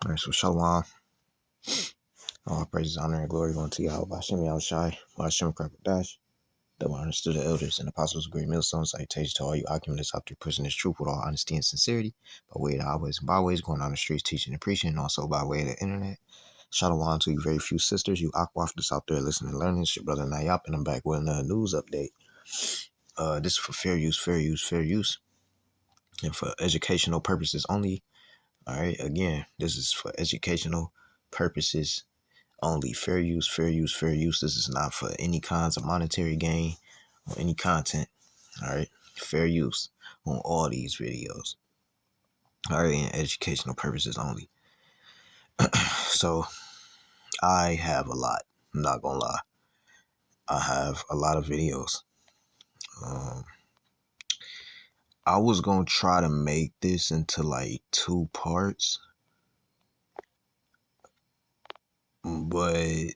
All right, so Shalom. All praises, honor, and glory going to Yahweh Hashem Yahushai, Hashem Dash. The one understood the elders and apostles of great millstones. Salutations to all you occupants out there pushing this truth with all honesty and sincerity, by way of the highways and byways, going on the streets, teaching and preaching, and also by way of the internet. Shalom to you very few sisters, you aquafters out there listening and learning. It's your brother Nayap, and I'm back with another news update. This is for fair use, and for educational purposes only. All right, again, this is for educational purposes only. Fair use. This is not for any kinds of monetary gain or any content. All right, fair use on all these videos. All right, and educational purposes only. So I have a lot. I'm not gonna lie. I have a lot of videos. I was gonna try to make this into like 2 parts, but I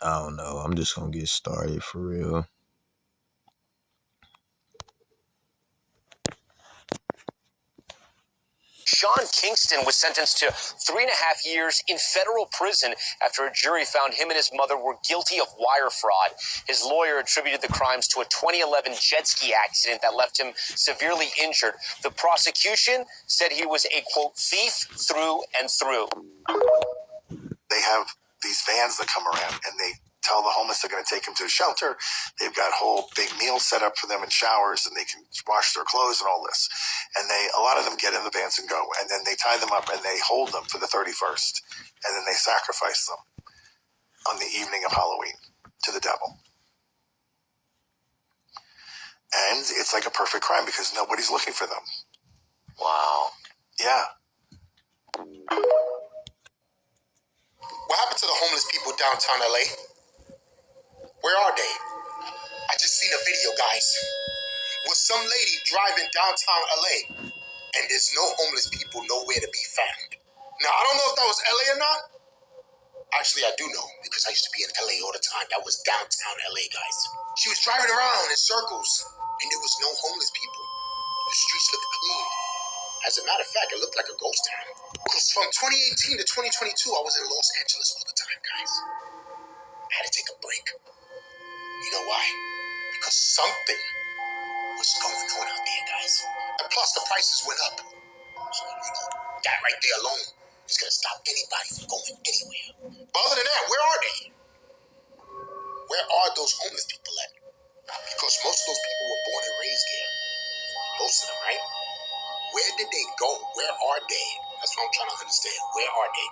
don't know. I'm just gonna get started for real. Sean Kingston was sentenced to 3.5 years in federal prison after a jury found him and his mother were guilty of wire fraud. His lawyer attributed the crimes to a 2011 jet ski accident that left him severely injured. The prosecution said he was a, quote, thief through and through. They have these vans that come around and they tell the homeless they're going to take them to a shelter. They've got whole big meals set up for them and showers, and they can wash their clothes and all this. And a lot of them get in the vans and go, and then they tie them up and they hold them for the 31st, and then they sacrifice them on the evening of Halloween to the devil. And it's like a perfect crime because nobody's looking for them. Wow. Yeah. What happened to the homeless people downtown LA? Where are they? I just seen a video, guys. Was some lady driving downtown LA and there's no homeless people nowhere to be found. Now, I don't know if that was LA or not. Actually, I do know because I used to be in LA all the time. That was downtown LA, guys. She was driving around in circles and there was no homeless people. The streets looked clean. As a matter of fact, it looked like a ghost town. Because from 2018 to 2022, I was in Los Angeles all the time, guys. I had to take a break. You know why? Because something was going on out there, guys. And plus, the prices went up. So, that right there alone is going to stop anybody from going anywhere. But other than that, where are they? Where are those homeless people at? Because most of those people were born and raised there. Most of them, right? Where did they go? Where are they? That's what I'm trying to understand. Where are they?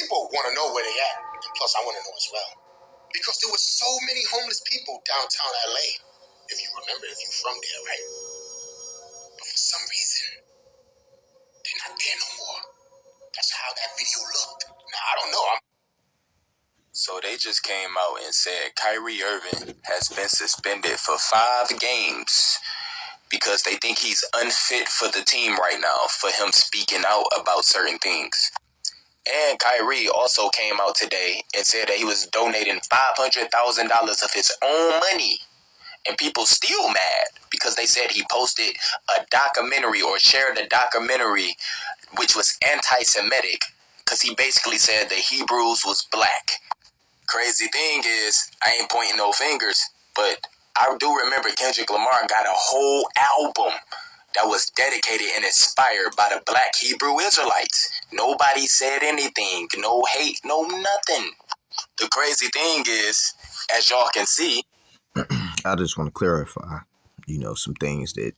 People want to know where they at. And plus, I want to know as well. Because there were so many homeless people downtown LA. If you remember, if you're from there, right? But for some reason, they're not there no more. That's how that video looked. Now, I don't know. So they just came out and said Kyrie Irving has been suspended for 5 games because they think he's unfit for the team right now for him speaking out about certain things. And Kyrie also came out today and said that he was donating $500,000 of his own money. And people still mad because they said he posted a documentary or shared a documentary which was anti-Semitic because he basically said the Hebrews was black. Crazy thing is, I ain't pointing no fingers, but I do remember Kendrick Lamar got a whole album that was dedicated and inspired by the black Hebrew Israelites. Nobody said anything, no hate, no nothing. The crazy thing is, as y'all can see, I just want to clarify, some things that,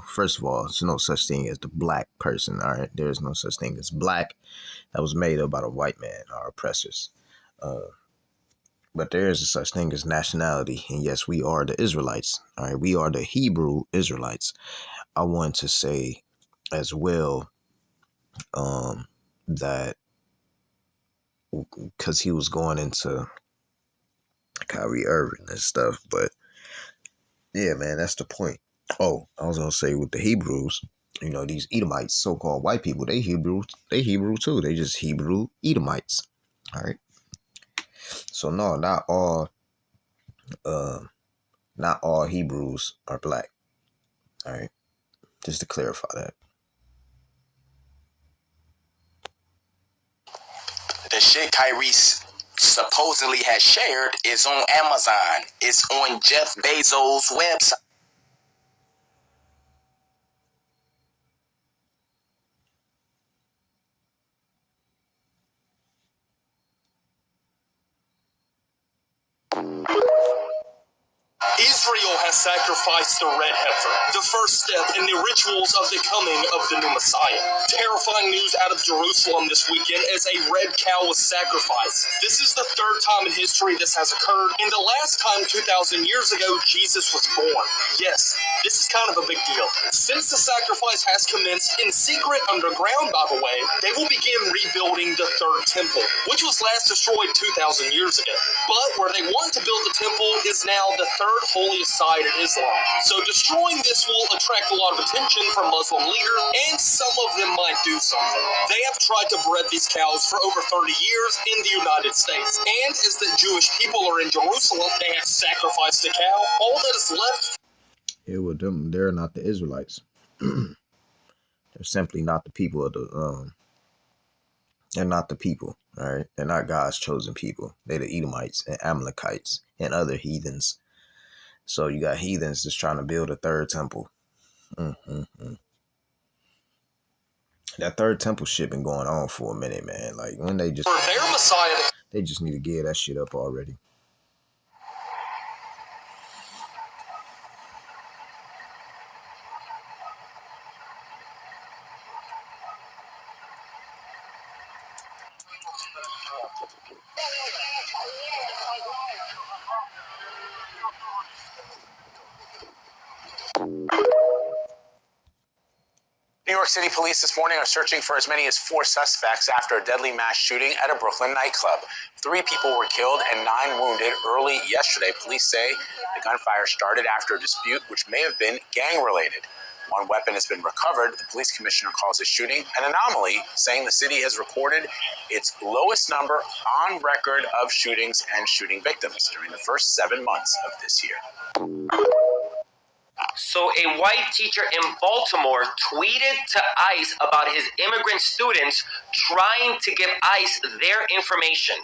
first of all, there's no such thing as the black person. All right. There is no such thing as black. That was made up by the white man, our oppressors. But there is a such thing as nationality. And yes, we are the Israelites. All right. We are the Hebrew Israelites. I want to say as well that because he was going into Kyrie Irving and stuff. But yeah, man, that's the point. Oh, I was going to say with the Hebrews, these Edomites, so-called white people, they Hebrew too. They just Hebrew Edomites. All right. So no, not all Hebrews are black. All right. Just to clarify that. The shit Kyrie supposedly has shared is on Amazon. It's on Jeff Bezos' website. Israel has sacrificed the red heifer, the first step in the rituals of the coming of the new Messiah. Terrifying news out of Jerusalem this weekend as a red cow was sacrificed. This is the third time in history this has occurred, and the last time 2,000 years ago Jesus was born. Yes, this is kind of a big deal. Since the sacrifice has commenced in secret underground, by the way, they will begin rebuilding the third temple, which was last destroyed 2,000 years ago. But where they want to build the temple is now the third holiest site in Islam. So destroying this will attract a lot of attention from Muslim leaders, and some of them might do something. They have tried to bred these cows for over 30 years in the United States. And as the Jewish people are in Jerusalem, they have sacrificed the cow. All that is left... Yeah, well, they're not the Israelites. They're simply not the people of the... They're not the people, all right? They're not God's chosen people. They're the Edomites and Amalekites and other heathens. So you got heathens just trying to build a third temple. That third temple shit been going on for a minute, man. Like, when they just... For their Messiah... They just need to give that shit up already. New York City police this morning are searching for as many as 4 suspects after a deadly mass shooting at a Brooklyn nightclub. 3 people were killed and 9 wounded early yesterday. Police say the gunfire started after a dispute which may have been gang-related. 1 weapon has been recovered. The police commissioner calls the shooting an anomaly, saying the city has recorded its lowest number on record of shootings and shooting victims during the first 7 months of this year. So a white teacher in Baltimore tweeted to ICE about his immigrant students trying to give ICE their information.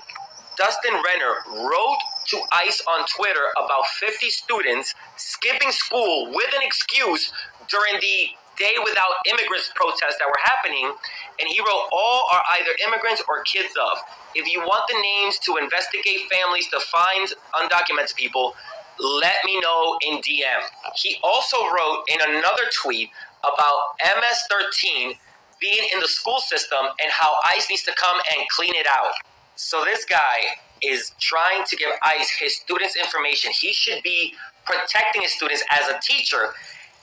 Dustin Renner wrote to ICE on Twitter about 50 students skipping school with an excuse during the Day Without Immigrants protests that were happening, and he wrote, all are either immigrants or kids of. If you want the names to investigate families to find undocumented people, let me know in DM. He also wrote in another tweet about MS-13 being in the school system and how ICE needs to come and clean it out. So this guy is trying to give ICE his students' information. He should be protecting his students as a teacher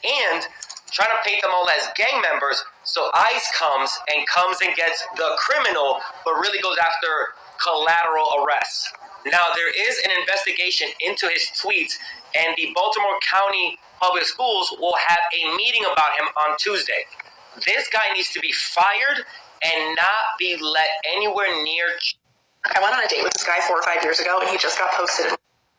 and trying to paint them all as gang members. So ICE comes and gets the criminal, but really goes after collateral arrests. Now, there is an investigation into his tweets, and the Baltimore County Public Schools will have a meeting about him on Tuesday. This guy needs to be fired and not be let anywhere near... I went on a date with this guy 4 or 5 years ago, and he just got posted.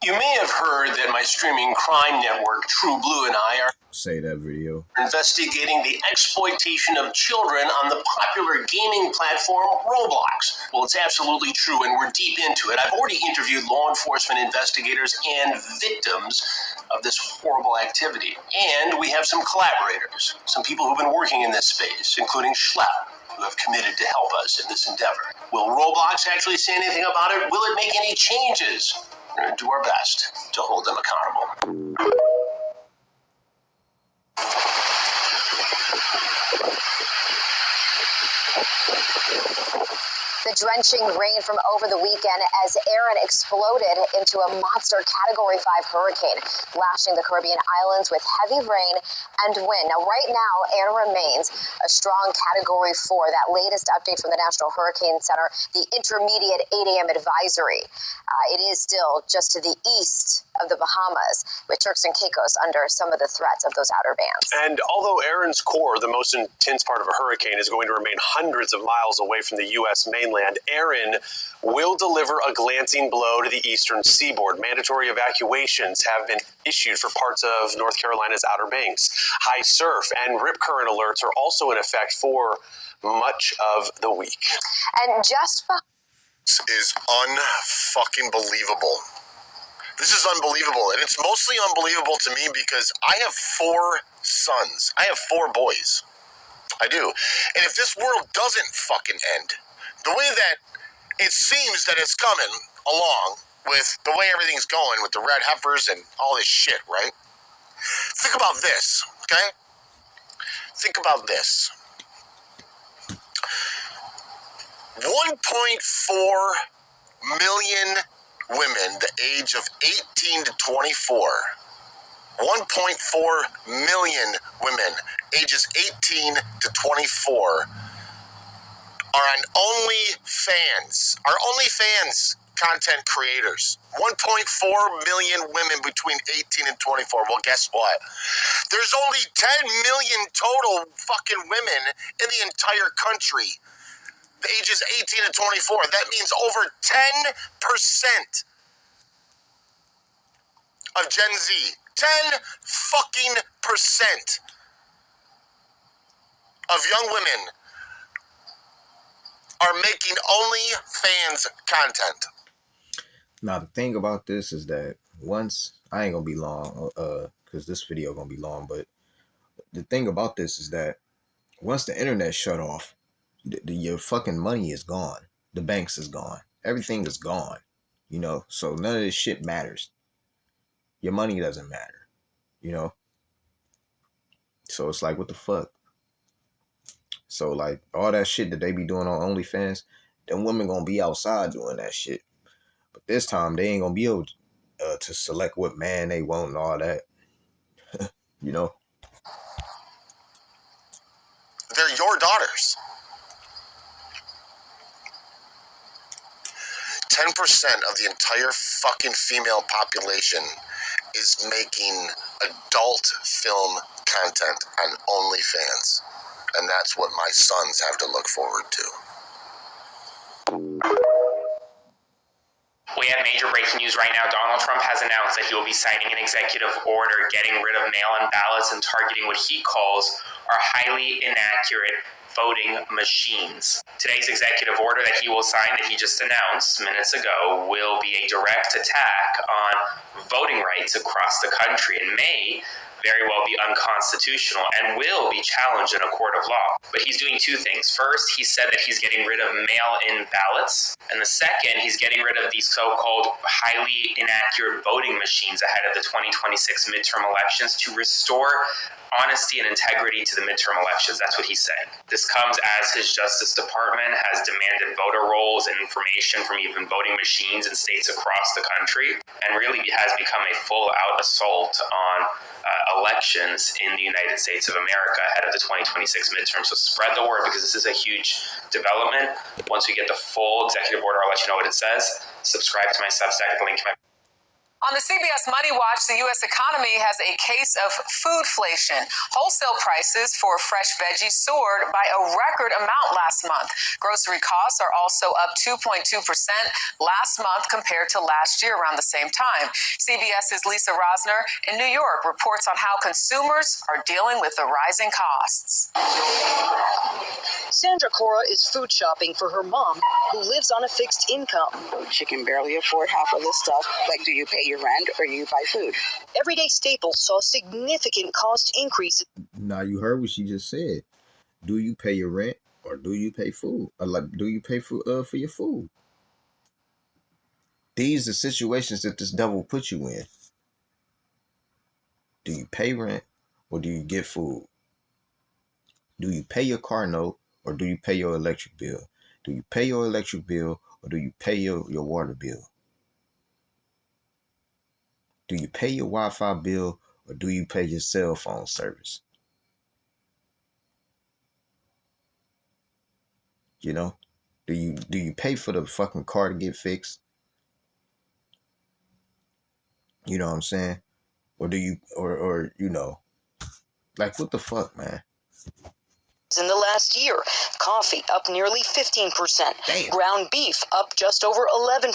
You may have heard that my streaming crime network, True Blue, and I are Say that video. investigating the exploitation of children on the popular gaming platform Roblox. Well, it's absolutely true, and we're deep into it. I've already interviewed law enforcement investigators and victims of this horrible activity. And we have some collaborators, some people who've been working in this space, including Schlepp, who have committed to help us in this endeavor. Will Roblox actually say anything about it? Will it make any changes? We're going to do our best to hold them accountable. The drenching rain from over the weekend as Aaron exploded into a monster Category 5 hurricane, lashing the Caribbean islands with heavy rain and wind. Now, right now, Aaron remains a strong Category 4. That latest update from the National Hurricane Center, the intermediate 8 a.m. advisory. It is still just to the east of the Bahamas, with Turks and Caicos under some of the threats of those outer bands. And although Aaron's core, the most intense part of a hurricane, is going to remain hundreds of miles away from the U.S. mainland, Aaron will deliver a glancing blow to the eastern seaboard. Mandatory evacuations have been issued for parts of North Carolina's Outer Banks. High surf and rip current alerts are also in effect for much of the week. And just This is unfucking believable. This is unbelievable, and it's mostly unbelievable to me because I have 4 sons. I have 4 boys. I do. And if this world doesn't fucking end, the way that it seems that it's coming along with the way everything's going with the red heifers and all this shit, right? Think about this, okay? Think about this. 1.4 million women the age of 18 to 24. 1.4 million women ages 18 to 24 are on OnlyFans. Are OnlyFans content creators. 1.4 million women between 18 and 24. Well, guess what? There's only 10 million total fucking women in the entire country. The ages 18 to 24. That means over 10% of Gen Z. 10 fucking percent of young women are making OnlyFans content. Now the thing about this is that once I ain't gonna be long, because this video gonna be long. But the thing about this is that once the internet shut off, your fucking money is gone. The banks is gone. Everything is gone. You know, so none of this shit matters. Your money doesn't matter. You know. So it's like, what the fuck? So like all that shit that they be doing on OnlyFans, them women gonna be outside doing that shit. But this time they ain't gonna be able to select what man they want and all that. You know. They're your daughters. 10% of the entire fucking female population is making adult film content on OnlyFans. And that's what my sons have to look forward to. We have major breaking news right now. Donald Trump has announced that he will be signing an executive order getting rid of mail-in ballots and targeting what he calls are highly inaccurate voting machines. Today's executive order that he will sign, that he just announced minutes ago, will be a direct attack on voting rights across the country and may very well be unconstitutional and will be challenged in a court of law. But he's doing 2 things. First, he said that he's getting rid of mail-in ballots. And the second, he's getting rid of these so-called highly inaccurate voting machines ahead of the 2026 midterm elections to restore honesty and integrity to the midterm elections. That's what he's saying. This comes as his Justice Department has demanded voter rolls and information from even voting machines in states across the country, and really has become a full-out assault on elections in the United States of America ahead of the 2026 midterm. So spread the word, because this is a huge development. Once we get the full executive order, I'll let you know what it says. Subscribe to my Substack at the link in my... On the CBS Money Watch, the U.S. economy has a case of foodflation. Wholesale prices for fresh veggies soared by a record amount last month. Grocery costs are also up 2.2% last month compared to last year around the same time. CBS's Lisa Rosner in New York reports on how consumers are dealing with the rising costs. Sandra Cora is food shopping for her mom, who lives on a fixed income. She can barely afford half of this stuff. Like, do you pay your rent or you buy food? Everyday staples saw significant cost increases. Now you heard what she just said. Do you pay your rent or do you pay food? Or like, do you pay for your food? These are situations that this devil put you in. Do you pay rent or do you get food? Do you pay your car note or do you pay your electric bill? Do you pay your electric bill or do you pay your water bill? Do you pay your Wi-Fi bill or do you pay your cell phone service? You know, do you pay for the fucking car to get fixed? You know what I'm saying? Or do you, or you know, like, what the fuck, man? in the last year. Coffee up nearly 15%. Damn. Ground beef up just over 11%.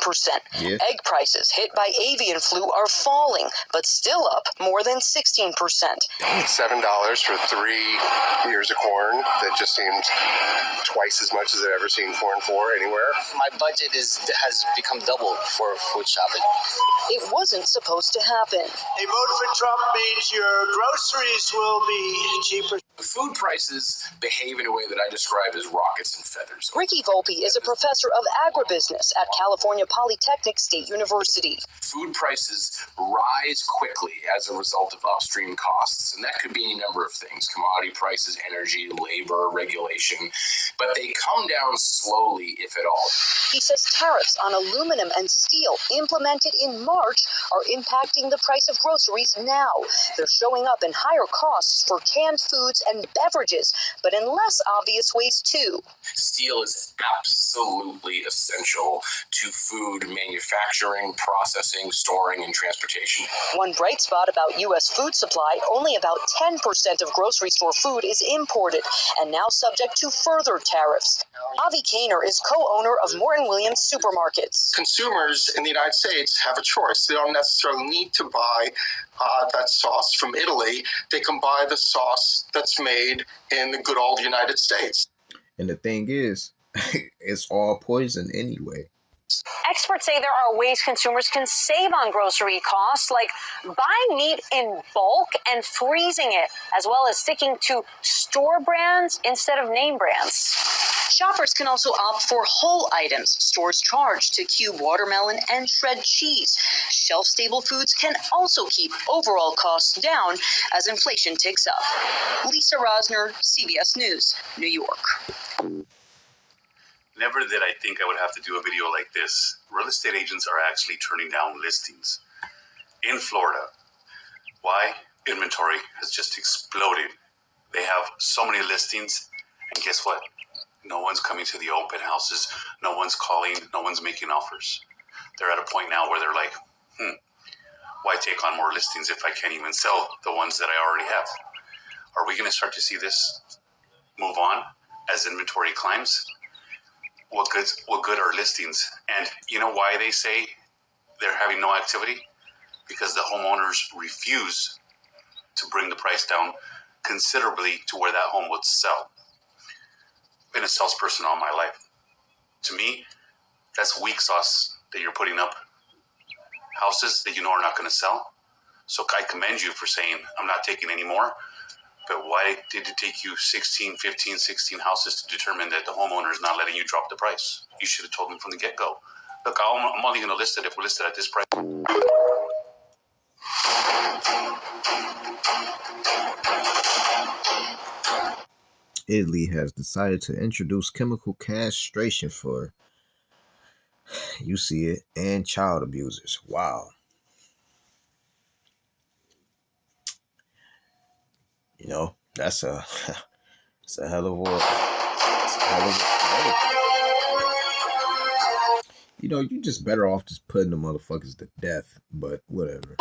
Yeah. Egg prices hit by avian flu are falling, but still up more than 16%. $7 for 3 ears of corn. That just seems twice as much as I've ever seen corn for anywhere. My budget has become double for food shopping. It wasn't supposed to happen. A vote for Trump means your groceries will be cheaper. Food prices behave in a way that I describe as rockets and feathers. Ricky Volpe is a professor of agribusiness at California Polytechnic State University. Food prices rise quickly as a result of upstream costs, and that could be any number of things: commodity prices, energy, labor, regulation, but they come down slowly, if at all. He says tariffs on aluminum and steel implemented in March are impacting the price of groceries now. They're showing up in higher costs for canned foods and beverages, but in less obvious ways too. Steel is absolutely essential to food manufacturing, processing, storing, and transportation. One bright spot about U.S. food supply, only about 10% of grocery store food is imported and now subject to further tariffs. Avi Kaner is co-owner of Morton Williams Supermarkets. Consumers in the United States have a choice. They don't necessarily need to buy that sauce from Italy. They can buy the sauce that's made in the good old United States. And the thing is, it's all poison anyway. Experts say there are ways consumers can save on grocery costs, like buying meat in bulk and freezing it, as well as sticking to store brands instead of name brands. Shoppers can also opt for whole items. Stores charge to cube watermelon and shred cheese. Shelf-stable foods can also keep overall costs down as inflation ticks up. Lisa Rosner, CBS News, New York. Never did I think I would have to do a video like this. Real estate agents are actually turning down listings in Florida. Why? Inventory has just exploded. They have so many listings, and guess what? No one's coming to the open houses. No one's calling. No one's making offers. They're at a point now where they're like, why take on more listings if I can't even sell the ones that I already have? Are we going to start to see this move on as inventory climbs? What good are listings? And you know why they say they're having no activity? Because the homeowners refuse to bring the price down considerably to where that home would sell. I've been a salesperson all my life. To me, that's weak sauce that you're putting up. Houses that you know are not going to sell. So I commend you for saying, I'm not taking any more. But why did it take you 16 houses to determine that the homeowner is not letting you drop the price? You should have told them from the get-go. Look, I'm only going to list it if we're listed at this price. Italy has decided to introduce chemical castration for, you see it, and child abusers. Wow. You know, that's a hell of a you know, you just better off just putting the motherfuckers to death, but whatever.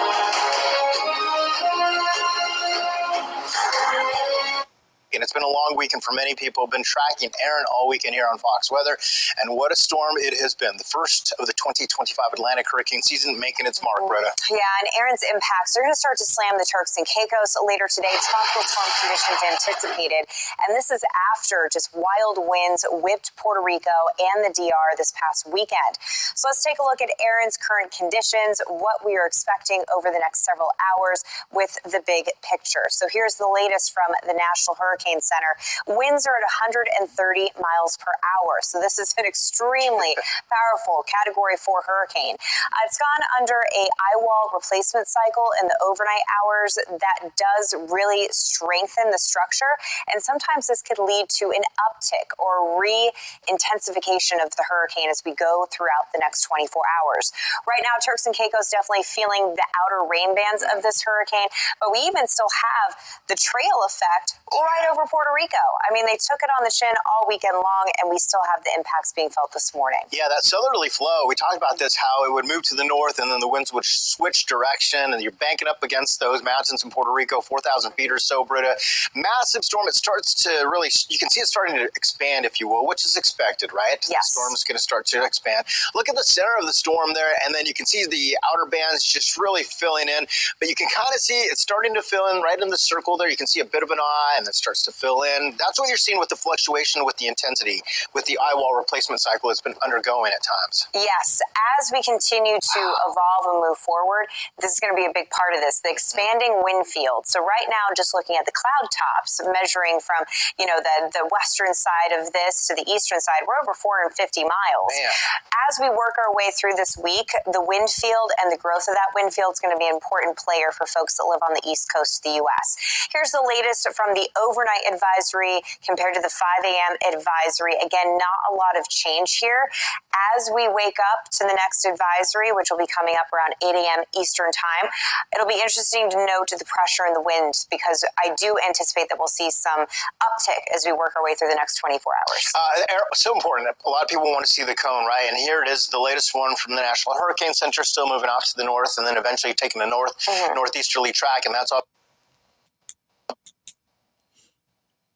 And it's been a long weekend for many people. Been tracking Aaron all weekend here on Fox Weather, and what a storm it has been. The first of the 2025 Atlantic hurricane season making its mark, Greta. Yeah, and Aaron's impacts are going to start to slam the Turks and Caicos later today. Tropical storm conditions anticipated, and this is after just wild winds whipped Puerto Rico and the DR this past weekend. So let's take a look at Aaron's current conditions, what we are expecting over the next several hours with the big picture. So here's the latest from the National Hurricane Center. Winds are at 130 miles per hour. So this is an extremely powerful Category 4 hurricane. It's gone under a eye wall replacement cycle in the overnight hours that does really strengthen the structure. And sometimes this could lead to an uptick or re-intensification of the hurricane as we go throughout the next 24 hours. Right now, Turks and Caicos definitely feeling the outer rain bands of this hurricane, but we even still have the trail effect right over over Puerto Rico. I mean, they took it on the chin all weekend long, and we still have the impacts being felt this morning. Yeah, that southerly flow, we talked about this, how it would move to the north and then the winds would switch direction, and you're banking up against those mountains in Puerto Rico, 4,000 feet or so, Britta. Massive storm. It starts to really, you can see it starting to expand, if you will, which is expected, right? Yes. The storm is going to start to expand. Look at the center of the storm there, and then you can see the outer bands just really filling in, but you can kind of see it's starting to fill in right in the circle there. You can see a bit of an eye, and it starts to fill in. That's what you're seeing with the fluctuation, with the intensity, with the eye wall replacement cycle it's been undergoing at times. Yes, as we continue to evolve and move forward, this is going to be a big part of this, the expanding wind field. So right now, just looking at the cloud tops, measuring from, the western side of this to the eastern side, we're over 450 miles. Man. As we work our way through this week, the wind field and the growth of that wind field is going to be an important player for folks that live on the east coast of the U.S. Here's the latest from the overnight advisory compared to the 5 a.m. advisory. Again, not a lot of change here. As we wake up to the next advisory, which will be coming up around 8 a.m. Eastern time, it'll be interesting to note the pressure and the wind, because I do anticipate that we'll see some uptick as we work our way through the next 24 hours. So important. A lot of people want to see the cone, right? And here it is, the latest one from the National Hurricane Center, still moving off to the north and then eventually taking a northeasterly track, and that's all.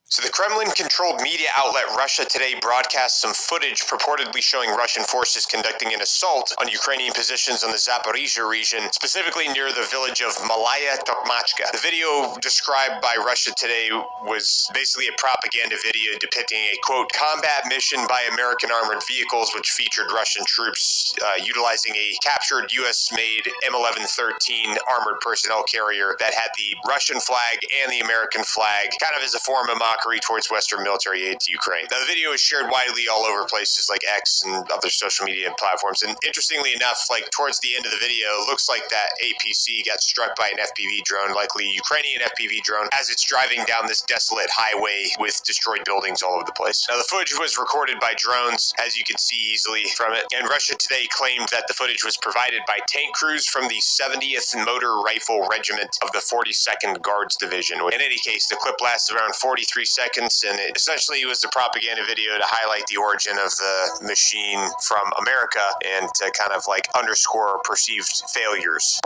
So the Kremlin-controlled media outlet Russia Today broadcast some footage purportedly showing Russian forces conducting an assault on Ukrainian positions on the Zaporizhzhia region, specifically near the village of Malaya Tokmachka. The video described by Russia Today was basically a propaganda video depicting a, quote, combat mission by American armored vehicles, which featured Russian troops utilizing a captured U.S.-made M1113 armored personnel carrier that had the Russian flag and the American flag, kind of as a form of mockery towards Western military aid to Ukraine. Now, the video is shared widely all over places like X and other social media platforms. And interestingly enough, like towards the end of the video, it looks like that APC got struck by an FPV drone, likely a Ukrainian FPV drone, as it's driving down this desolate highway with destroyed buildings all over the place. Now, the footage was recorded by drones, as you can see easily from it. And Russia Today claimed that the footage was provided by tank crews from the 70th Motor Rifle Regiment of the 42nd Guards Division. In any case, the clip lasts around 43 seconds, and it essentially was a propaganda video to highlight the origin of the machine from America and to kind of like underscore perceived failures.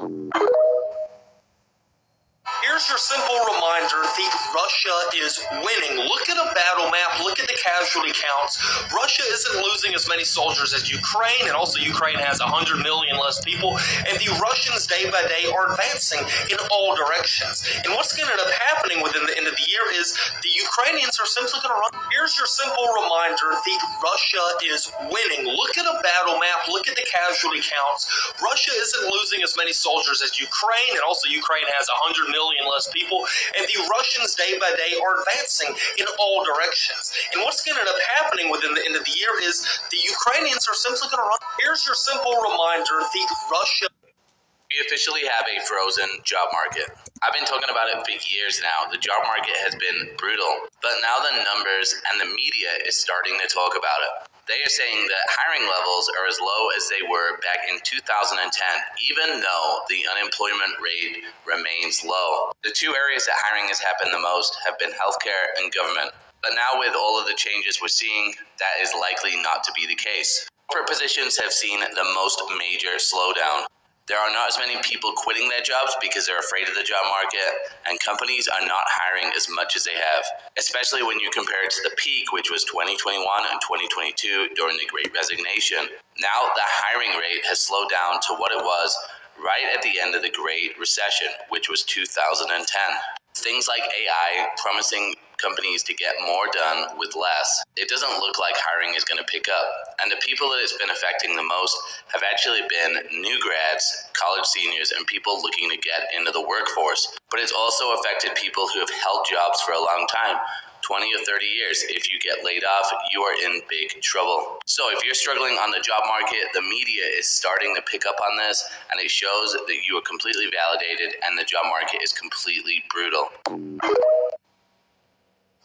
Here's your simple reminder that Russia is winning. Look at a battle map. Look at the casualty counts. Russia isn't losing as many soldiers as Ukraine, and also Ukraine has 100 million less people, and the Russians day by day are advancing in all directions. And what's going to end up happening within the end of the year is the Ukrainians are simply going to run. Here's your simple reminder that Russia is winning. Look at a battle map. Look at the casualty counts. Russia isn't losing as many soldiers as Ukraine, and also Ukraine has 100 million less people, and the Russians day by day are advancing in all directions. And what's going to end up happening within the end of the year is the Ukrainians are simply going to run. Here's your simple reminder that Russia... We officially have a frozen job market. I've been talking about it for years now. The job market has been brutal, but now the numbers and the media is starting to talk about it. They are saying that hiring levels are as low as they were back in 2010, even though the unemployment rate remains low. The two areas that hiring has happened the most have been healthcare and government. But now with all of the changes we're seeing, that is likely not to be the case. Corporate positions have seen the most major slowdown. There are not as many people quitting their jobs because they're afraid of the job market, and companies are not hiring as much as they have, especially when you compare it to the peak, which was 2021 and 2022 during the Great Resignation. Now the hiring rate has slowed down to what it was right at the end of the Great Recession, which was 2010. Things like AI promising companies to get more done with less. It doesn't look like hiring is going to pick up. And the people that it's been affecting the most have actually been new grads, college seniors, and people looking to get into the workforce. But it's also affected people who have held jobs for a long time, 20 or 30 years. If you get laid off, you are in big trouble. So if you're struggling on the job market, the media is starting to pick up on this, and it shows that you are completely validated and the job market is completely brutal.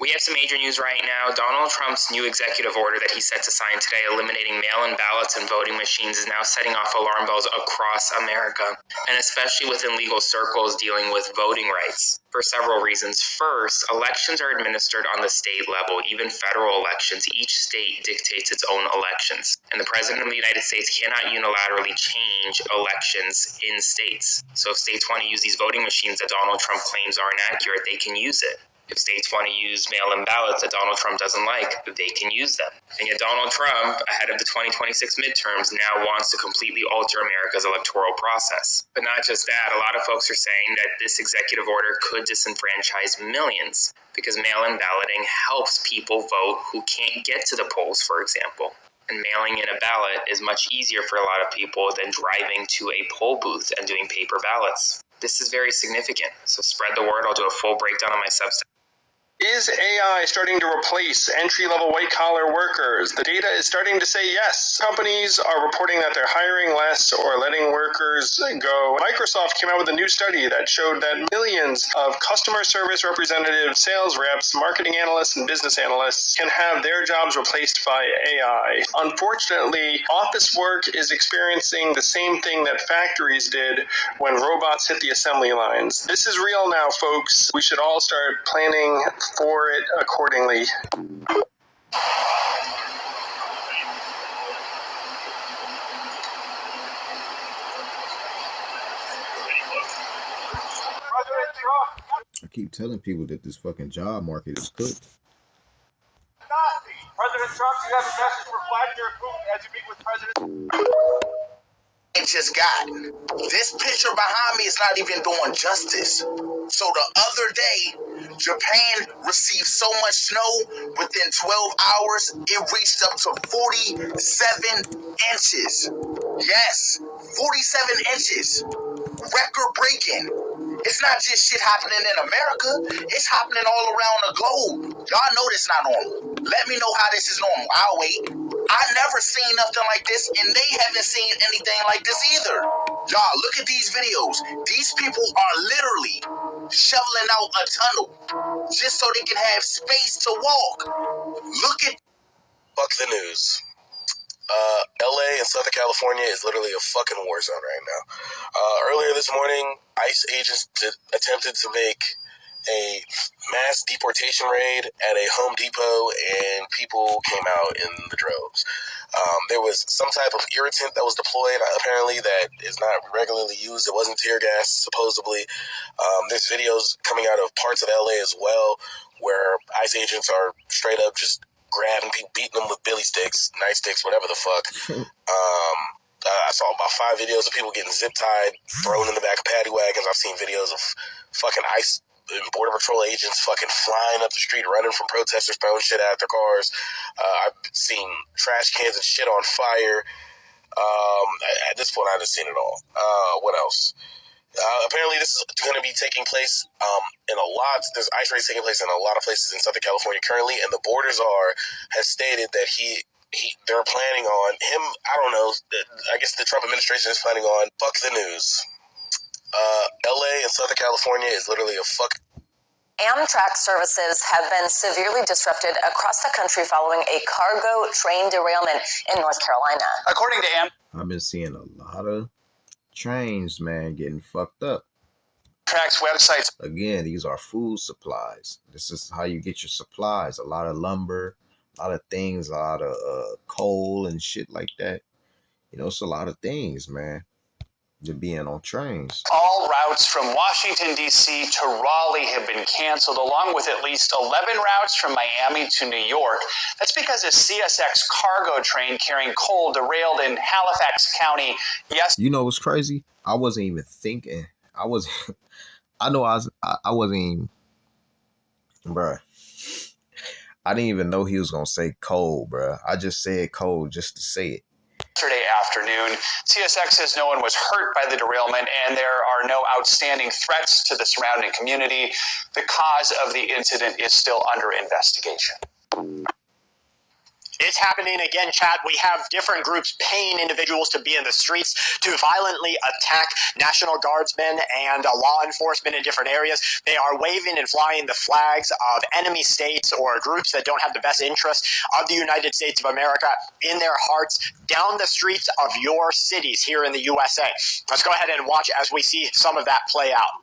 We have some major news right now. Donald Trump's new executive order that he set to sign today, eliminating mail-in ballots and voting machines, is now setting off alarm bells across America, and especially within legal circles dealing with voting rights, for several reasons. First, elections are administered on the state level, even federal elections. Each state dictates its own elections, and the President of the United States cannot unilaterally change elections in states. So if states want to use these voting machines that Donald Trump claims are inaccurate, they can use it. If states want to use mail-in ballots that Donald Trump doesn't like, they can use them. And yet Donald Trump, ahead of the 2026 midterms, now wants to completely alter America's electoral process. But not just that, a lot of folks are saying that this executive order could disenfranchise millions, because mail-in balloting helps people vote who can't get to the polls, for example. And mailing in a ballot is much easier for a lot of people than driving to a poll booth and doing paper ballots. This is very significant, so spread the word. I'll do a full breakdown on my Substack. Is AI starting to replace entry-level white-collar workers? The data is starting to say yes. Companies are reporting that they're hiring less or letting workers go. Microsoft came out with a new study that showed that millions of customer service representatives, sales reps, marketing analysts, and business analysts can have their jobs replaced by AI. Unfortunately, office work is experiencing the same thing that factories did when robots hit the assembly lines. This is real now, folks. We should all start planning for it accordingly. I keep telling people that this fucking job market is cooked. President Trump, you have a message for Vladimir Putin as you meet with President. It just got. This picture behind me is not even doing justice. So the other day, Japan received so much snow within 12 hours, it reached up to 47 inches. Yes, 47 inches. Record breaking. It's not just shit happening in America. It's happening all around the globe. Y'all know this not normal. Let me know how this is normal. I'll wait. I never seen nothing like this, and they haven't seen anything like this either. Y'all, look at these videos. These people are literally shoveling out a tunnel just so they can have space to walk. Look at... Fuck the news. LA and Southern California is literally a fucking war zone right now. Earlier this morning, ICE agents attempted to make a mass deportation raid at a Home Depot, and people came out in the droves. There was some type of irritant that was deployed, apparently, that is not regularly used. It wasn't tear gas, supposedly. There's videos coming out of parts of LA as well, where ICE agents are straight up just grabbing people, beating them with billy sticks, nightsticks, whatever the fuck. I saw about 5 videos of people getting zip-tied, thrown in the back of paddy wagons. I've seen videos of fucking ICE and Border Patrol agents fucking flying up the street, running from protesters, throwing shit at their cars. I've seen trash cans and shit on fire. At this point, I haven't seen it all. What else? Apparently, this is going to be taking place in a lot. There's ICE raids taking place in a lot of places in Southern California currently, and the border czar has stated that they're planning on him. I don't know. I guess the Trump administration is planning on fuck the news. LA and Southern California is literally a fuck. Amtrak services have been severely disrupted across the country following a cargo train derailment in North Carolina. According to I've been seeing a lot of trains, man, getting fucked up. Amtrak's websites. Again, these are food supplies. This is how you get your supplies. A lot of lumber, a lot of things, a lot of coal and shit like that. You know, it's a lot of things, man, to being on trains. All routes from Washington, D.C. to Raleigh have been canceled, along with at least 11 routes from Miami to New York. That's because a CSX cargo train carrying coal derailed in Halifax County yesterday. You know what's crazy? I wasn't even thinking. I wasn't even, bruh. I didn't even know he was going to say coal, bruh. I just said coal just to say it. Yesterday afternoon, CSX says no one was hurt by the derailment and there are no outstanding threats to the surrounding community. The cause of the incident is still under investigation. It's happening again, chat. We have different groups paying individuals to be in the streets to violently attack National Guardsmen and law enforcement in different areas. They are waving and flying the flags of enemy states or groups that don't have the best interests of the United States of America in their hearts down the streets of your cities here in the USA. Let's go ahead and watch as we see some of that play out.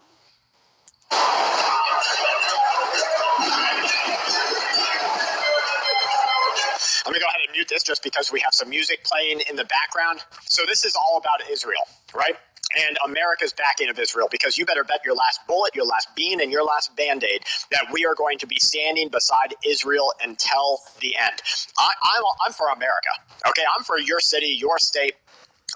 Let me go ahead and mute this just because we have some music playing in the background. So this is all about Israel, right? And America's backing of Israel, because you better bet your last bullet, your last bean, and your last Band-Aid that we are going to be standing beside Israel until the end. I'm for America, okay? I'm for your city, your state.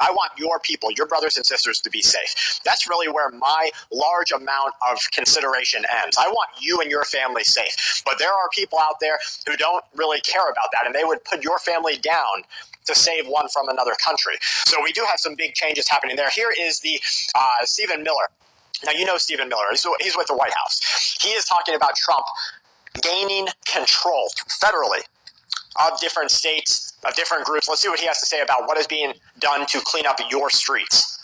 I want your people, your brothers and sisters, to be safe. That's really where my large amount of consideration ends. I want you and your family safe. But there are people out there who don't really care about that, and they would put your family down to save one from another country. So we do have some big changes happening there. Here is the Stephen Miller. Now, you know Stephen Miller. He's with the White House. He is talking about Trump gaining control federally of different states, of different groups. Let's see what he has to say about what is being done to clean up your streets.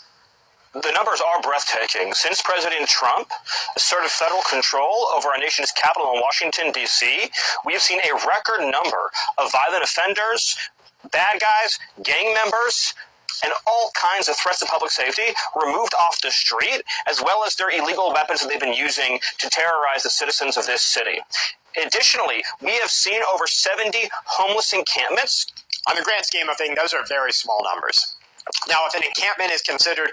The numbers are breathtaking. Since President Trump asserted federal control over our nation's capital in Washington, D.C., we have seen a record number of violent offenders, bad guys, gang members, and all kinds of threats to public safety removed off the street, as well as their illegal weapons that they've been using to terrorize the citizens of this city. Additionally, we have seen over 70 homeless encampments. On the grand scheme of things, those are very small numbers. Now, if an encampment is considered,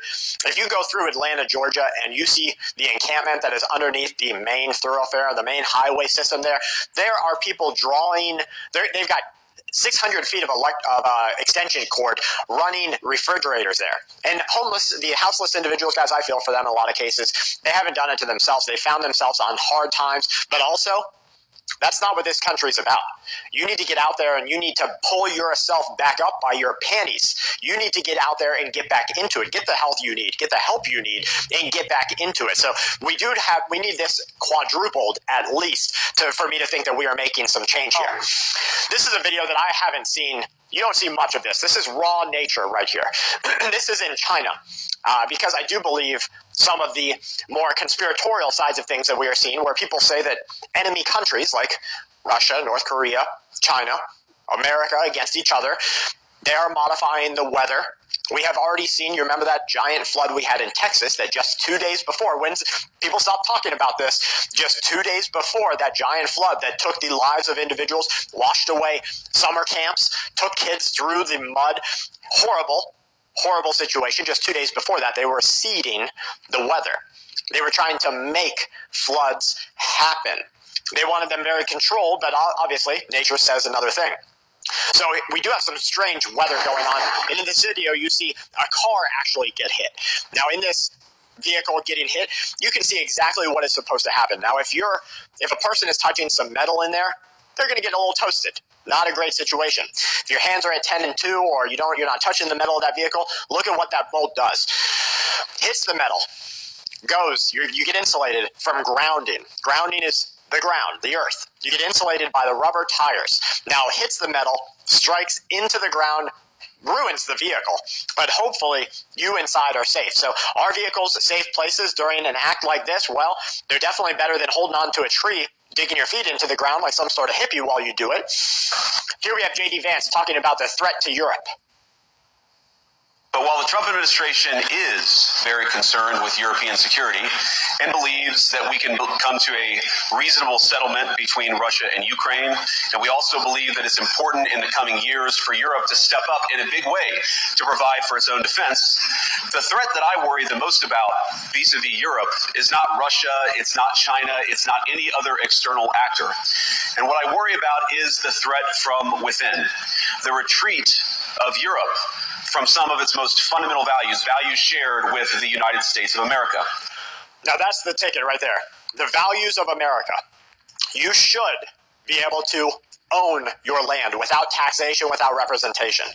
if you go through Atlanta, Georgia, and you see the encampment that is underneath the main thoroughfare, the main highway system there are people drawing, they've got 600 feet of extension cord running refrigerators there. And the houseless individuals, guys, I feel for them in a lot of cases. They haven't done it to themselves. They found themselves on hard times, but also, that's not what this country's about. You need to get out there and you need to pull yourself back up by your panties. You need to get out there and get back into it. Get the help you need, and get back into it. So we need this quadrupled at least for me to think that we are making some change here. This is a video that I haven't seen. You don't see much of this. This is raw nature right here. This is in China. Because I do believe some of the more conspiratorial sides of things that we are seeing, where people say that enemy countries like Russia, North Korea, China, America against each other, they are modifying the weather. We have already seen, you remember that giant flood we had in Texas that just 2 days before, when people stopped talking about this, just 2 days before that giant flood that took the lives of individuals, washed away summer camps, took kids through the mud, horrible situation. Just 2 days before that, they were seeding the weather. They were trying to make floods happen. They wanted them very controlled, but obviously nature says another thing. So we do have some strange weather going on. And in this video, you see a car actually get hit. Now, in this vehicle getting hit, you can see exactly what is supposed to happen. Now, if a person is touching some metal in there, they're going to get a little toasted. Not a great situation. If your hands are at 10 and 2, or you're not touching the metal of that vehicle, look at what that bolt does. Hits the metal, goes, you get insulated from grounding. Grounding is the ground, the earth. You get insulated by the rubber tires. Now it hits the metal, strikes into the ground, ruins the vehicle, but hopefully you inside are safe. So are vehicles safe places during an act like this? Well, they're definitely better than holding on to a tree, digging your feet into the ground like some sort of hippie while you do it. Here we have J.D. Vance talking about the threat to Europe. But while the Trump administration is very concerned with European security and believes that we can come to a reasonable settlement between Russia and Ukraine, and we also believe that it's important in the coming years for Europe to step up in a big way to provide for its own defense, the threat that I worry the most about vis-a-vis Europe is not Russia, it's not China, it's not any other external actor. And what I worry about is the threat from within, the retreat of Europe from some of its most fundamental values shared with the United States of America. Now that's the ticket right there. The values of America. You should be able to own your land without taxation, without representation.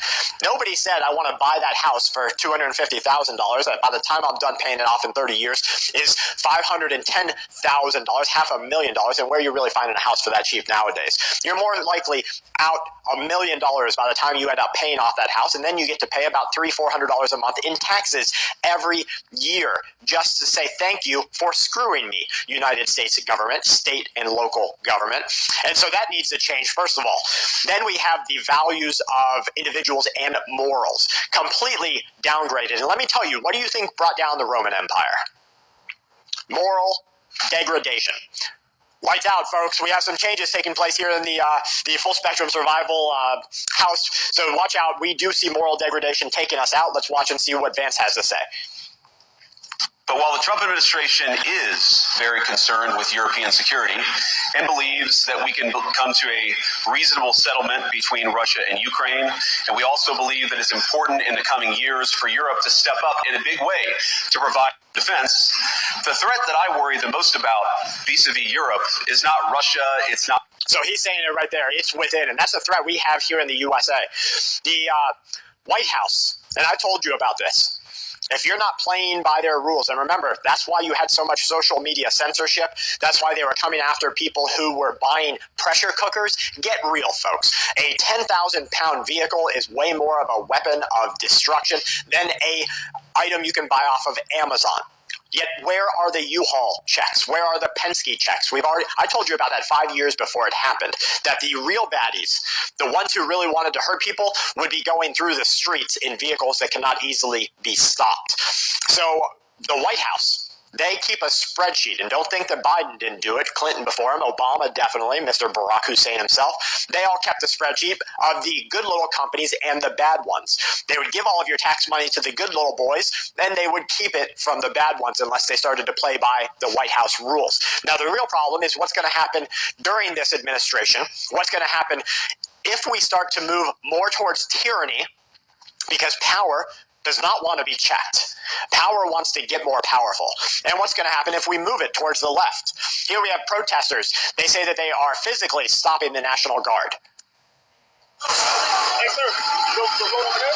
Nobody said, I want to buy that house for $250,000. By the time I'm done paying it off in 30 years is $510,000, $500,000, and where are you really finding a house for that cheap nowadays? You're more likely out $1 million by the time you end up paying off that house, and then you get to pay about $300-400 a month in taxes every year just to say thank you for screwing me, United States government, state and local government. And so that needs to change, first of all. Then we have the values of individuals and morals completely downgraded. And let me tell you, what do you think brought down the Roman Empire? Moral degradation. Lights out, folks. We have some changes taking place here in the full spectrum survival house. So watch out. We do see moral degradation taking us out. Let's watch and see what Vance has to say. But while the Trump administration is very concerned with European security and believes that we can come to a reasonable settlement between Russia and Ukraine, and we also believe that it's important in the coming years for Europe to step up in a big way to provide defense, the threat that I worry the most about vis-a-vis Europe is not Russia, it's not... So he's saying it right there. It's within, and that's a threat we have here in the USA. The White House, and I told you about this. If you're not playing by their rules, and remember, that's why you had so much social media censorship. That's why they were coming after people who were buying pressure cookers. Get real, folks. A 10,000-pound vehicle is way more of a weapon of destruction than a item you can buy off of Amazon. Yet where are the U-Haul checks? Where are the Penske checks? I told you about that 5 years before it happened, that the real baddies, the ones who really wanted to hurt people, would be going through the streets in vehicles that cannot easily be stopped. So the White House, they keep a spreadsheet, and don't think that Biden didn't do it. Clinton before him, Obama definitely, Mr. Barack Hussein himself. They all kept a spreadsheet of the good little companies and the bad ones. They would give all of your tax money to the good little boys, then they would keep it from the bad ones unless they started to play by the White House rules. Now, the real problem is what's going to happen during this administration, what's going to happen if we start to move more towards tyranny, because power does not want to be checked. Power wants to get more powerful. And what's going to happen if we move it towards the left? Here we have protesters. They say that they are physically stopping the National Guard. Hey, sir. Go over there.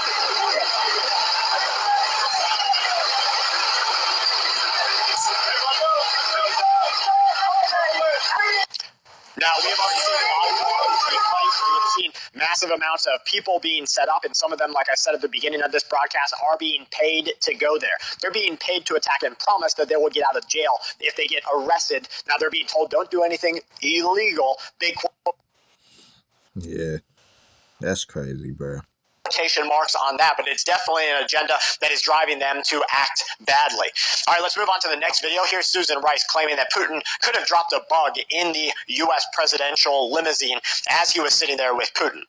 Now, we have already seen a lot of violence take place. We have seen massive amounts of people being set up, and some of them, like I said at the beginning of this broadcast, are being paid to go there. They're being paid to attack and promise that they will get out of jail if they get arrested. Now, they're being told, don't do anything illegal. Big quote. Yeah, that's crazy, bro. Quotation marks on that, but it's definitely an agenda that is driving them to act badly. All right, let's move on to the next video. Here's Susan Rice claiming that Putin could have dropped a bug in the U.S. presidential limousine as he was sitting there with Putin.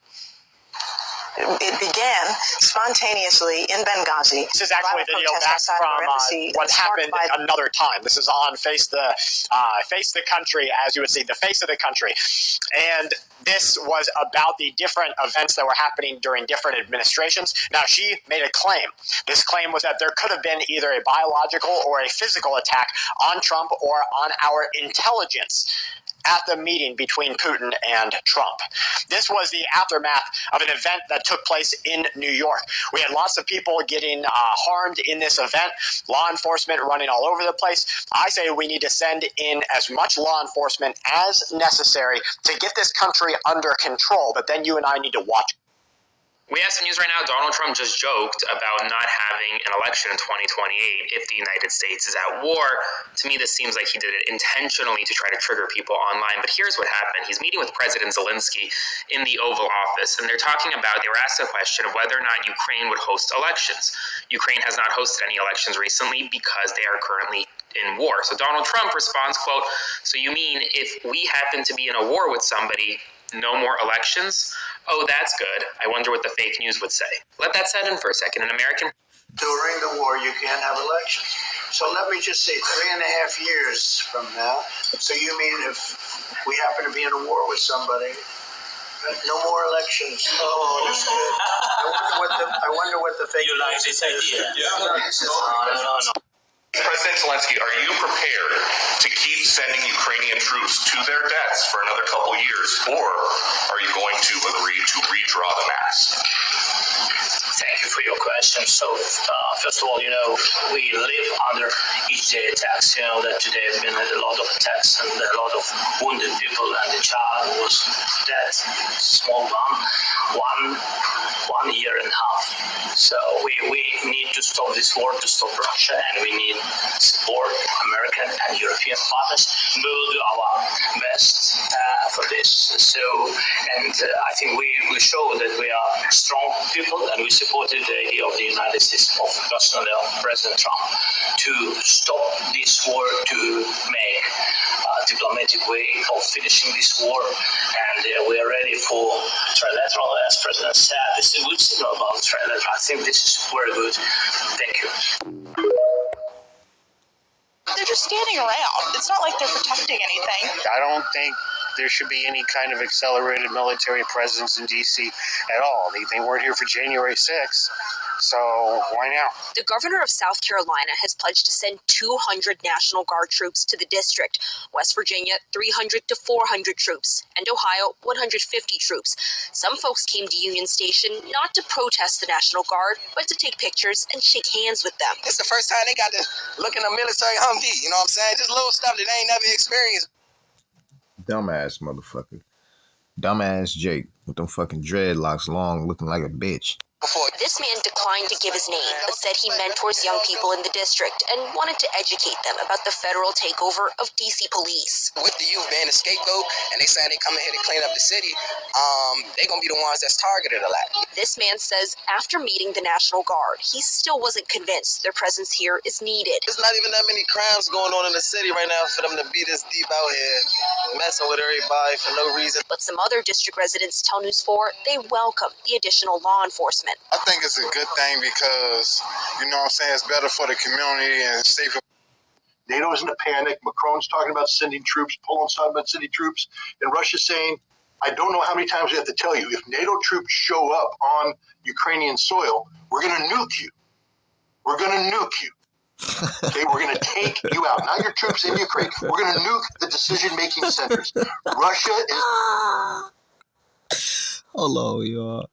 It began spontaneously in Benghazi. This is actually a video back from what happened another time. This is on Face the Country, as you would see, the face of the country. And this was about the different events that were happening during different administrations. Now, she made a claim. This claim was that there could have been either a biological or a physical attack on Trump or on our intelligence at the meeting between Putin and Trump. This was the aftermath of an event that took place in New York. We had lots of people getting harmed in this event, law enforcement running all over the place. I say we need to send in as much law enforcement as necessary to get this country under control, but then you and I need to watch. We have some news right now. Donald Trump just joked about not having an election in 2028 if the United States is at war. To me, this seems like he did it intentionally to try to trigger people online. But here's what happened. He's meeting with President Zelensky in the Oval Office, and they were asked a question of whether or not Ukraine would host elections. Ukraine has not hosted any elections recently because they are currently in war. So Donald Trump responds, quote, "So you mean if we happen to be in a war with somebody, no more elections? Oh, that's good. I wonder what the fake news would say." Let that set in for a second. An American... During the war, you can't have elections. So let me just say 3.5 years from now. So you mean if we happen to be in a war with somebody, no more elections? Oh, that's good. I wonder what the fake news is. You like this idea? No. President Zelensky, are you prepared to keep sending Ukrainian troops to their deaths for another couple years, or are you going to agree to redraw the maps? Thank you for your question. So, first of all, we live under each day attacks. That today have been a lot of attacks and a lot of wounded people, and the child was dead, small one year and a half. So we need to stop this war, to stop Russia, and we need support American and European partners. We will do our best for this. So, and I think we show that we are strong people, and we supported the idea of the United States, of personally of President Trump, to stop this war, to make a diplomatic way of finishing this war, and we are ready for trilateral, as President said. This is a good signal about trilateral. I think this is very good. Thank you. They're just standing around. It's not like they're protecting anything. I don't think there should be any kind of accelerated military presence in D.C. at all. They weren't here for January 6th, so why now? The governor of South Carolina has pledged to send 200 National Guard troops to the district. West Virginia, 300 to 400 troops. And Ohio, 150 troops. Some folks came to Union Station not to protest the National Guard, but to take pictures and shake hands with them. It's the first time they got to look in a military Humvee, you know what I'm saying? Just little stuff that they ain't never experienced. Dumbass motherfucker. Dumbass Jake with them fucking dreadlocks long looking like a bitch. This man declined to give his name, but said he mentors young people in the district and wanted to educate them about the federal takeover of DC police. With the youth being a scapegoat, and they saying they coming here to clean up the city, they gonna be the ones that's targeted a lot. This man says after meeting the National Guard, he still wasn't convinced their presence here is needed. There's not even that many crimes going on in the city right now for them to be this deep out here, messing with everybody for no reason. But some other district residents tell News 4 they welcome the additional law enforcement. I think it's a good thing because, you know what I'm saying, it's better for the community and safer. NATO's in a panic. Macron's talking about sending troops. Poland's talking about sending troops. And Russia's saying, I don't know how many times we have to tell you, if NATO troops show up on Ukrainian soil, we're going to nuke you. We're going to nuke you. Okay, we're going to take you out. Not your troops in Ukraine. We're going to nuke the decision-making centers. Russia is... Hello, y'all.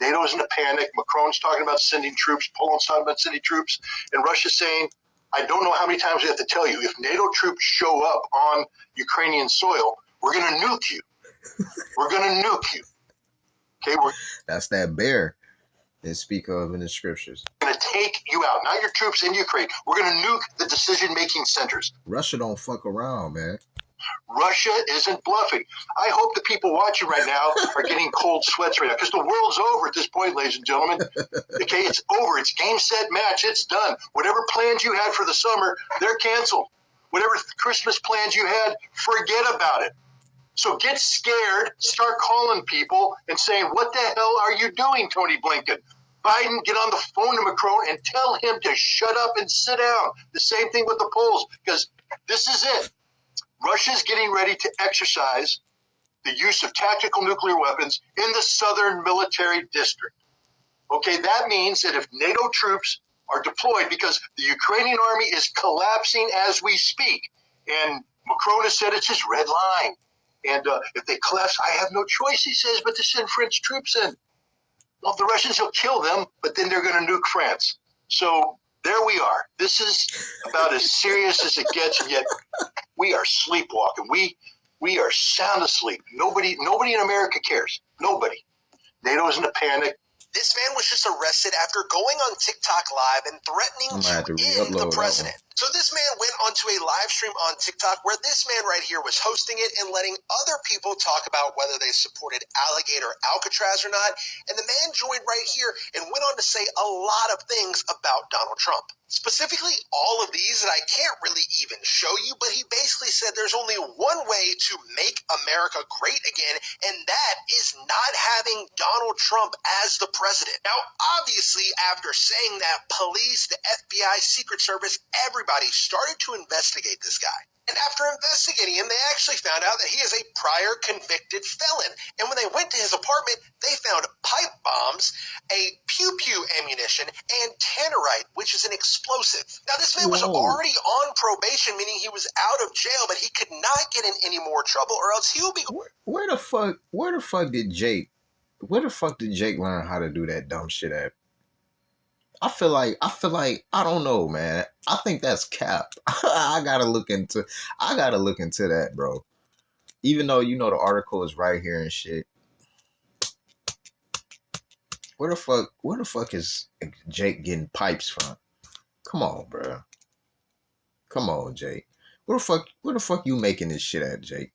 NATO's in a panic. Macron's talking about sending troops. Poland's talking about sending troops. And Russia's saying, I don't know how many times we have to tell you, if NATO troops show up on Ukrainian soil, we're going to nuke you. We're going to nuke you. Okay, that's that bear they speak of in the scriptures. We're going to take you out. Not your troops in Ukraine. We're going to nuke the decision-making centers. Russia don't fuck around, man. Russia isn't bluffing. I hope the people watching right now are getting cold sweats right now because the world's over at this point, ladies and gentlemen. Okay, it's over. It's game, set, match. It's done. Whatever plans you had for the summer, they're canceled. Whatever Christmas plans you had, forget about it. So get scared, start calling people and saying, what the hell are you doing, Tony Blinken? Biden, get on the phone to Macron and tell him to shut up and sit down. The same thing with the Poles, because this is it. Russia's getting ready to exercise the use of tactical nuclear weapons in the southern military district. Okay, that means that if NATO troops are deployed, because the Ukrainian army is collapsing as we speak, and Macron has said it's his red line. And if they collapse, I have no choice, he says, but to send French troops in. Well, the Russians will kill them, but then they're going to nuke France. So there we are. This is about as serious as it gets, and yet we are sleepwalking. We are sound asleep. Nobody in America cares. Nobody. NATO's in a panic. This man was just arrested after going on TikTok Live and threatening to end the president. So this man went onto a live stream on TikTok where this man right here was hosting it and letting other people talk about whether they supported Alligator Alcatraz or not. And the man joined right here and went on to say a lot of things about Donald Trump. Specifically, all of these that I can't really even show you, but he basically said there's only one way to make America great again, and that is not having Donald Trump as the president. Now, obviously, after saying that, police, the FBI, Secret Service, everybody started to investigate this guy. And after investigating him, they actually found out that he is a prior convicted felon. And when they went to his apartment, they found pipe bombs, a pew-pew ammunition, and tannerite, which is an explosive. Now, this man was already on probation, meaning he was out of jail, but he could not get in any more trouble, or else he will be... Where the fuck did Jake learn how to do that dumb shit at? I feel like, I don't know, man. I think that's cap. I gotta look into that, bro. Even though, the article is right here and shit. Where the fuck is Jake getting pipes from? Come on, bro. Come on, Jake. Where the fuck you making this shit at, Jake?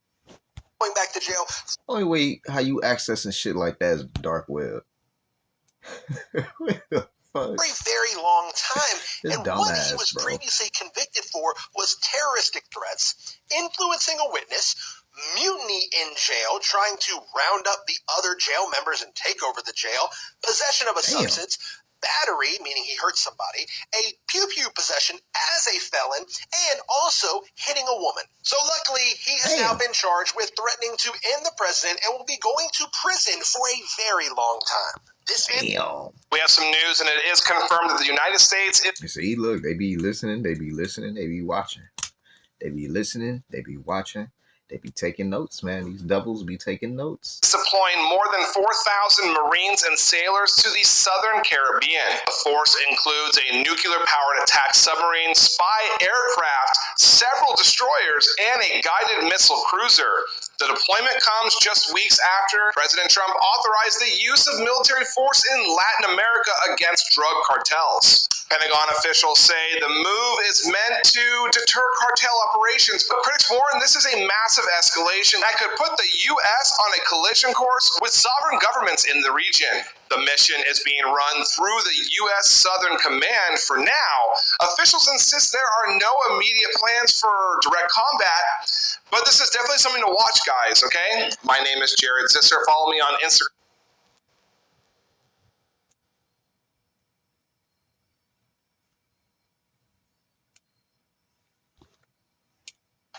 Going back to jail. Only way how you accessing shit like that is dark web. For a very long time. This And what he dumbass, was bro. previously convicted for was terroristic threats, influencing a witness, mutiny in jail, trying to round up the other jail members and take over the jail, possession of a substance, battery, meaning he hurt somebody, a pew-pew possession as a felon, and also hitting a woman. So luckily, he has now been charged with threatening to end the president and will be going to prison for a very long time. We have some news, and it is confirmed that the United States... See, look, they be listening, they be watching. They be listening, they be watching. They be taking notes, man. These devils be taking notes. Deploying more than 4,000 Marines and sailors to the Southern Caribbean. The force includes a nuclear-powered attack submarine, spy aircraft, several destroyers, and a guided missile cruiser. The deployment comes just weeks after President Trump authorized the use of military force in Latin America against drug cartels. Pentagon officials say the move is meant to deter cartel operations, but critics warn this is a massive escalation that could put the U.S. on a collision course with sovereign governments in the region. The mission is being run through the U.S. Southern Command for now. Officials insist there are no immediate plans for direct combat, but this is definitely something to watch, guys, okay? My name is Jared Zisser. Follow me on Instagram.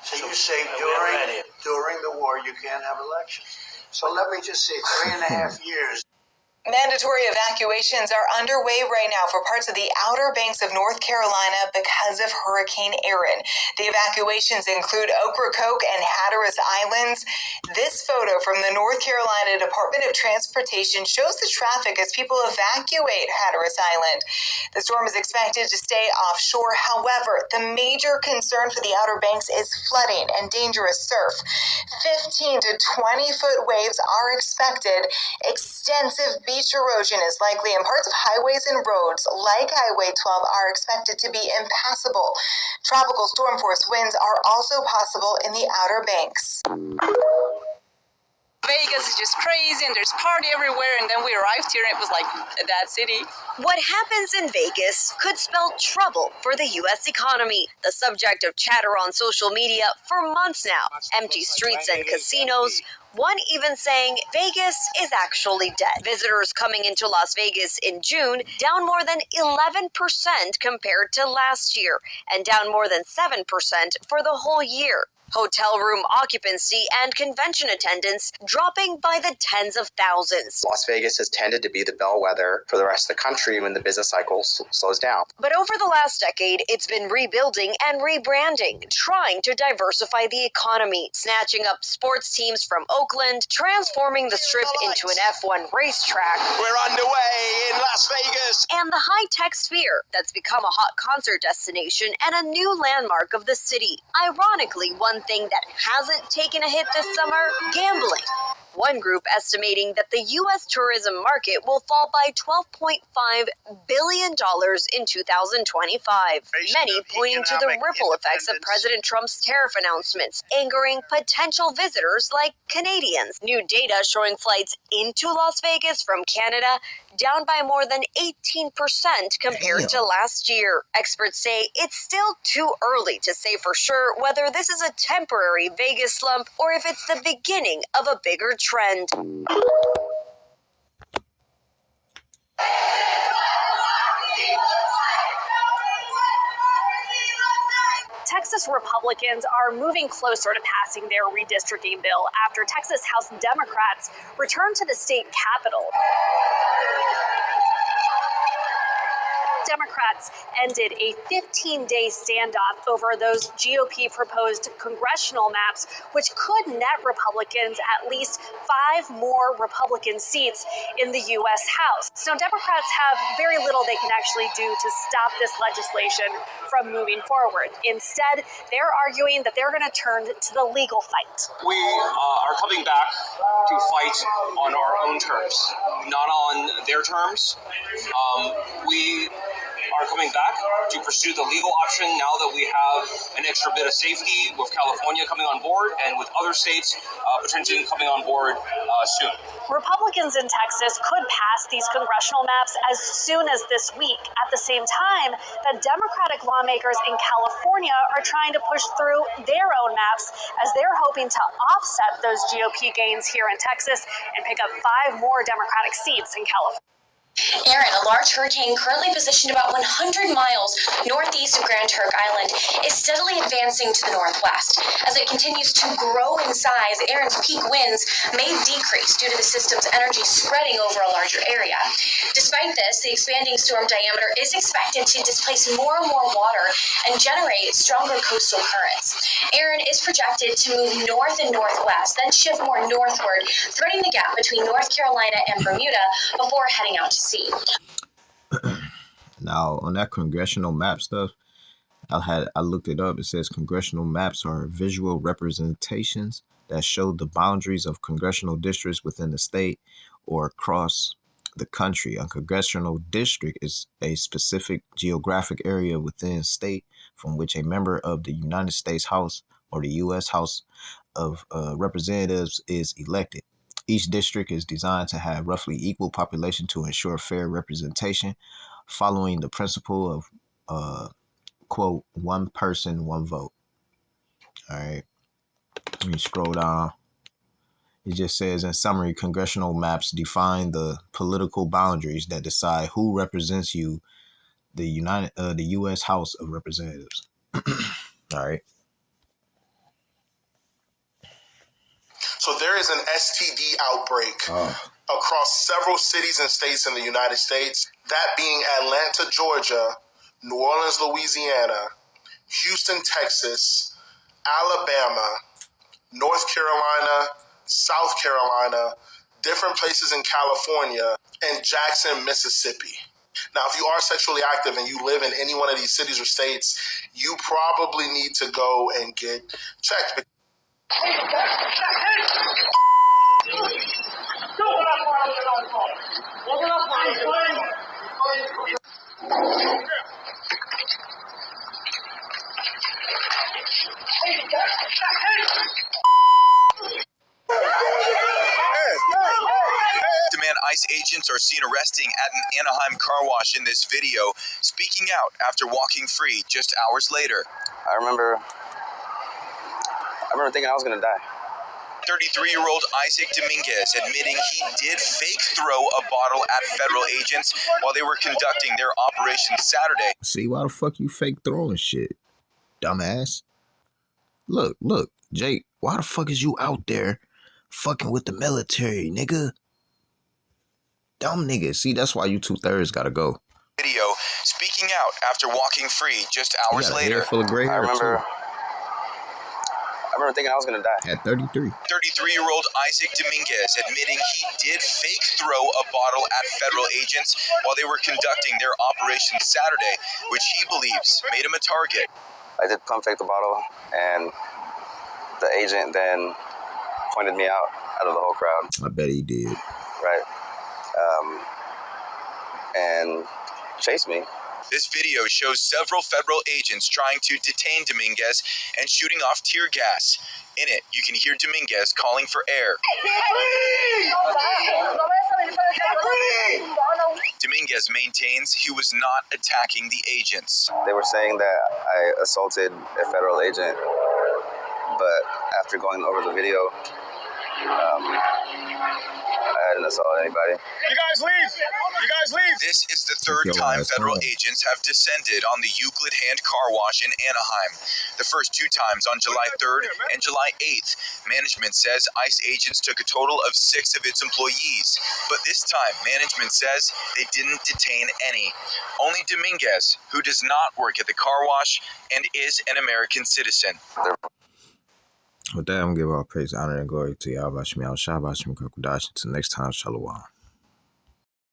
So you say during the war you can't have elections. So let me just say 3.5 years. Mandatory evacuations are underway right now for parts of the Outer Banks of North Carolina because of Hurricane Erin. The evacuations include Ocracoke and Hatteras Islands. This photo from the North Carolina Department of Transportation shows the traffic as people evacuate Hatteras Island. The storm is expected to stay offshore. However, the major concern for the Outer Banks is flooding and dangerous surf. 15 to 20-foot waves are expected. Extensive beach erosion is likely, and parts of highways and roads like Highway 12 are expected to be impassable. Tropical storm force winds are also possible in the Outer Banks. Vegas is just crazy and there's party everywhere, and then we arrived here and it was like that city. What happens in Vegas could spell trouble for the U.S. economy. The subject of chatter on social media for months now. Empty streets and casinos. One even saying Vegas is actually dead. Visitors coming into Las Vegas in June down more than 11% compared to last year, and down more than 7% for the whole year. Hotel room occupancy and convention attendance dropping by the tens of thousands. Las Vegas has tended to be the bellwether for the rest of the country when the business cycle slows down. But over the last decade, it's been rebuilding and rebranding, trying to diversify the economy, snatching up sports teams from Oakland, transforming the Strip into an F1 racetrack. We're underway in Las Vegas. And the high-tech sphere that's become a hot concert destination and a new landmark of the city. Ironically, one thing that hasn't taken a hit this summer, gambling. One group estimating that the U.S. tourism market will fall by $12.5 billion in 2025. Many pointing to the ripple effects of President Trump's tariff announcements, angering potential visitors like Canadians. New data showing flights into Las Vegas from Canada down by more than 18% compared to last year. Experts say it's still too early to say for sure whether this is a temporary Vegas slump or if it's the beginning of a bigger trend. Texas Texas Republicans are moving closer to passing their redistricting bill after Texas House Democrats returned to the state capitol. Democrats ended a 15-day standoff over those GOP-proposed congressional maps, which could net Republicans at least 5 more Republican seats in the U.S. House. So Democrats have very little they can actually do to stop this legislation from moving forward. Instead, they're arguing that they're going to turn to the legal fight. We are coming back to fight on our own terms, not on their terms. We are coming back to pursue the legal option now that we have an extra bit of safety with California coming on board and with other states potentially coming on board soon. Republicans in Texas could pass these congressional maps as soon as this week. At the same time, the Democratic lawmakers in California are trying to push through their own maps as they're hoping to offset those GOP gains here in Texas and pick up 5 more Democratic seats in California. Erin, a large hurricane currently positioned about 100 miles northeast of Grand Turk Island, is steadily advancing to the northwest. As it continues to grow in size, Erin's peak winds may decrease due to the system's energy spreading over a larger area. Despite this, the expanding storm diameter is expected to displace more and more water and generate stronger coastal currents. Erin is projected to move north and northwest, then shift more northward, threading the gap between North Carolina and Bermuda before heading out to sea. Now, on that congressional map stuff, I looked it up. It says congressional maps are visual representations that show the boundaries of congressional districts within the state or across the country. A congressional district is a specific geographic area within a state from which a member of the United States House or the U.S. House of Representatives is elected. Each district is designed to have roughly equal population to ensure fair representation, following the principle of, quote, one person, one vote. All right. Let me scroll down. It just says, in summary, congressional maps define the political boundaries that decide who represents you, the U.S. House of Representatives. All right. So there is an STD outbreak across several cities and states in the United States, that being Atlanta, Georgia, New Orleans, Louisiana, Houston, Texas, Alabama, North Carolina, South Carolina, different places in California, and Jackson, Mississippi. Now, if you are sexually active and you live in any one of these cities or states, you probably need to go and get checked. Demand ICE agents are seen arresting at an Anaheim car wash in this video, speaking out after walking free just hours later. I remember thinking I was going to die. 33-year-old Isaac Dominguez admitting he did fake throw a bottle at federal agents while they were conducting their operation Saturday. See, why the fuck you fake throwing shit, dumbass? Look, Jake, why the fuck is you out there fucking with the military, nigga? Dumb nigga. See, that's why you 2/3 gotta go. Video speaking out after walking free just hours later. Full of gray hair, I remember thinking I was going to die. At 33. 33-year-old Isaac Dominguez admitting he did fake throw a bottle at federal agents while they were conducting their operation Saturday, which he believes made him a target. I did pump fake the bottle, and the agent then pointed me out of the whole crowd. I bet he did. Right. And chased me. This video shows several federal agents trying to detain Dominguez and shooting off tear gas. In it, you can hear Dominguez calling for air. Dominguez maintains he was not attacking the agents. They were saying that I assaulted a federal agent, but after going over the video, hadn't assaulted anybody. You guys leave! You guys leave! This is the third time federal agents have descended on the Euclid Hand Car Wash in Anaheim. The first two times on July 3rd and July 8th. Management says ICE agents took a total of 6 of its employees. But this time, management says they didn't detain any. Only Dominguez, who does not work at the car wash and is an American citizen. With that, I'm going to give all praise, honor, and glory to Yahweh Shemi Al Shah, Bashim Kakudash. Until next time, Shalom.